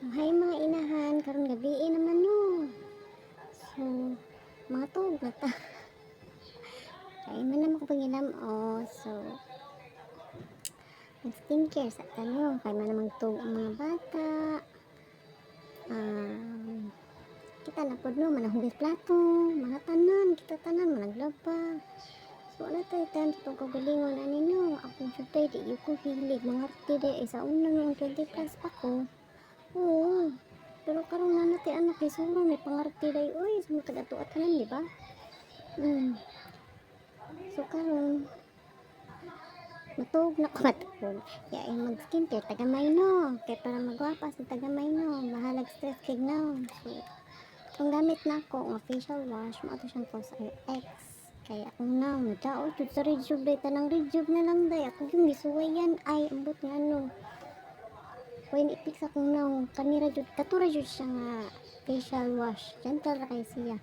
Hay mga inahan, karong gabi naman no. So, mga tog na ta. Kaya man naman ko pangilam so, skincare sa tanong. Kaya man namang tog ang mga bata. Um, kita na po no, manahugas plato, mga tanan, kita tanan, managlaba. So, ano tayo tayo itong kagalingon, ano no, akong syempre, di ko hilig, mga artide, sa una noong 20 plus pa ko. Oo. Pero karong nanati anak kay suro may pangarti day oy sa mga taga-tuat kanan di ba? So karon matug na ko matug. Ya ay mag skincare tagamay no. Kay para magwapa sa tagamay no. Mahalag stress kay no. So kung gamit na ko nga facial wash mo ato siyang COSRX. Kaya akong na madao jud sa rejuve day tanang rejuve na lang day. Ako yung gisuwayan ay ambot nga no. When i-fix akong naong kanira jud katura jud siya nga facial wash gentle ra kay siya,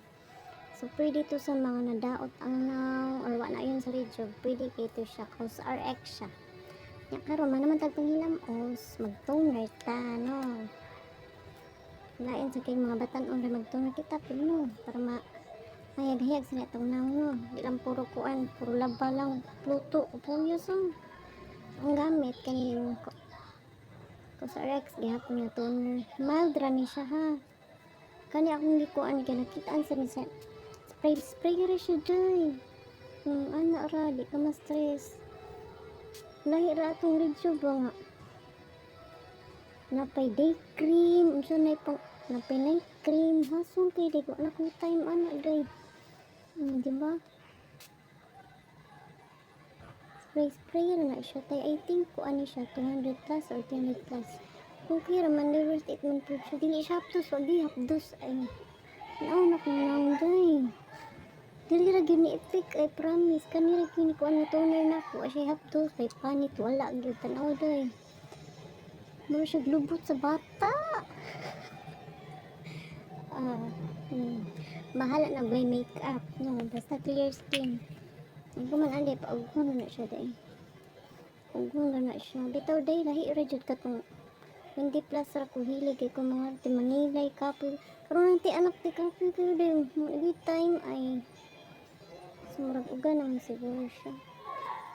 so pwede to sa mga nadaot ang naong or wala yun sa rejuve, pwede kay to siya cause RX siya nya karon man naman tag panghilamos mag toner ta no, lain sa kay mga batan-on ra mag toner kita pud no para hayag-hayag sa itong naong no, di lang puro kuan puro laba lang pluto puyo so ang gamit kaning COSRX gihapon nga toner mild ra ni siya ha, kani akong gikuan kay nakitaan sa minsan spray ra siya day ana ra di ka ma-stress lahi ra atong rejuve nga napay day cream unsa nay pang napay night cream hason kay di ko na ko time ana day di ba spray ra na siya tay I think ko ani siya 200 plus or 300 plus okay ra man di worth it man po siya dili siya hapdos wag di hapdos ay naon ako naon day dili ra gyud ni effect ay promise kanira kini ko ano toner na ko siya hapdos kay panit wala gyud tan-aw day mo siya glubot sa bata mahala na may makeup no basta clear skin ang kuman ande pa og na siya day ugong na siya bitaw day lahi ra jud katong 20 plus ra ko hilig kay ko mga arte manilay couple karon nanti anak ti couple kayo day mo time ay sumurag uga naman siguro siya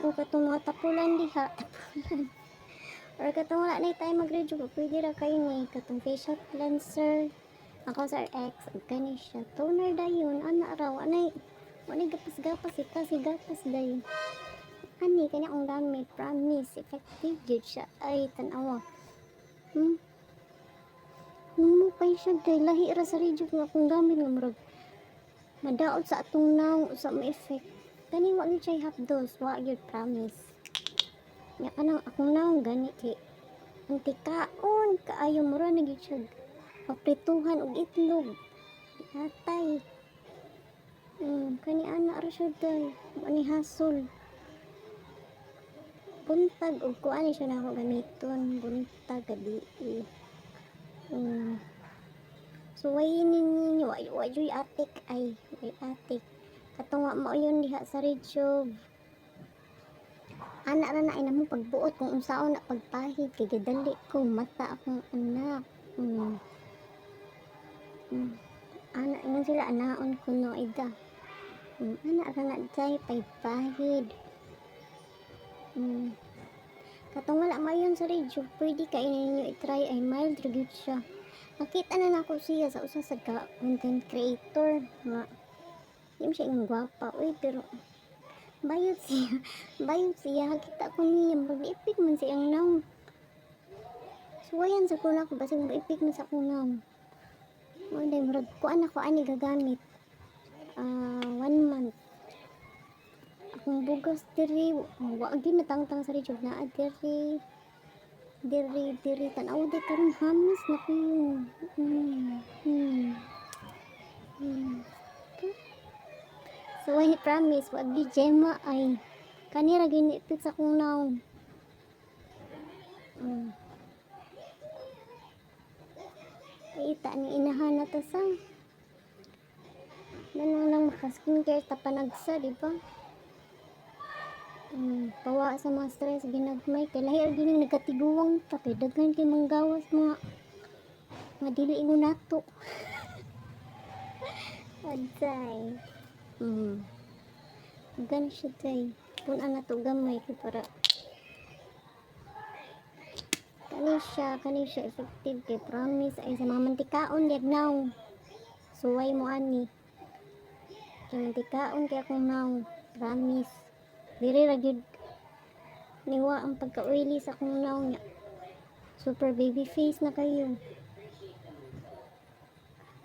o katong mga tapulan diha tapulan or katong wala na tayo mag-rejuve pwede ra kayo ni katong facial cleanser ako sa RX ug kani siya toner dayon ana raw anay gapas-gapas kasi gapas dayon ani kanya akong gamit promise effective jud siya ay tan-awa mupay siya day lahi ra sa rejuve nga akong gamit nga murag madaot sa atong naong sa ma-effect kani wa gyud siya hapdos wa gyud promise nya kanang akong naong gani kay antikaon kaayo mura na gyud siya paprituhan og itlog atay kani ana ra siya day ani hasol buntag og kuan siya na ako gamiton buntag gabi so way ninyo wa joy atik ay way atik katong wa mo yun diha sa rejuve ana ra na ay namo pagbuot kung unsaon na pagpahid kay gadali ko mata akong anak ana ingon sila anaon ko no ida ana ra na day pagpahid katong wala mayon sa rejuve pwede kay ninyo i-try ay mild ra gyud siya nakita na nako siya sa usa sa content creator nga di siya yung gwapa uy pero bayot siya kita ko niya mag-ipik man siyang naong suwayan sa kuna ko basig mag-ipik man sa kunaw mo day murag kuan ako ani gagamit 1 month akong bugas diri wa gyud natangtang sa rejuve na diri tan-aw di karon hamis na ko so I promise wag di Gemma ay kanira ginipit sa kong naong ita ni inahan na ta sa nanang lang maka skincare ta panagsa di ba pawa sa mga stress ginagmay kay lahi gining nagkatiguwang ta kay daghan kay manggawas mga Madili ingon nato. Aday. Gan siya day. Kung ang nato gamay ko para kani siya effective kay promise ay sa mga mantikaon yag now. Suway mo ani. Kay mantikaon kay akong now. Promise. Diri ra gyud niwa ang pagka-oily sa akong now niya. Super baby face na kayo.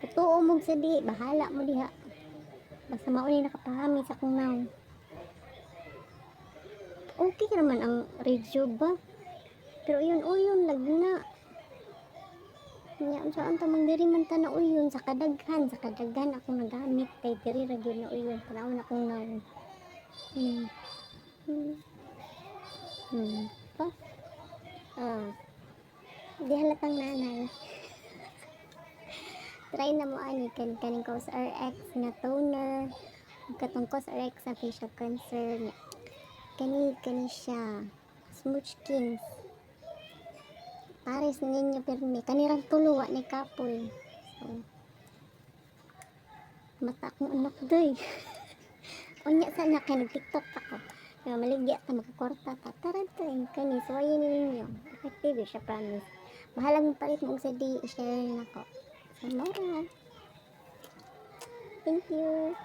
Totoo mo sa di, bahala mo diha. Basta mauni nakapahami sa akong now. Okay naman ang radio ba? Pero yun lagna. Nya saan ta diri man ta na uyon sa kadaghan akong nagamit kay diri ra gyud na uyon panahon akong now. Pa? Di halatang nanay. Try na mo ani kaning COSRX na toner. Katong COSRX sa facial cleanser niya. Kani siya. Smooth skin. Pares ninyo pirmi. Kanirang tuluwa ni kapul. So, mata akong anak day. Unya sana kay nag-TikTok ako. Kaya maligya ta makakwarta ta. Taray kani suwayin ninyo. Effective siya promise. Bahala mong palit mo sa di i-share nako. So, mora. Thank you.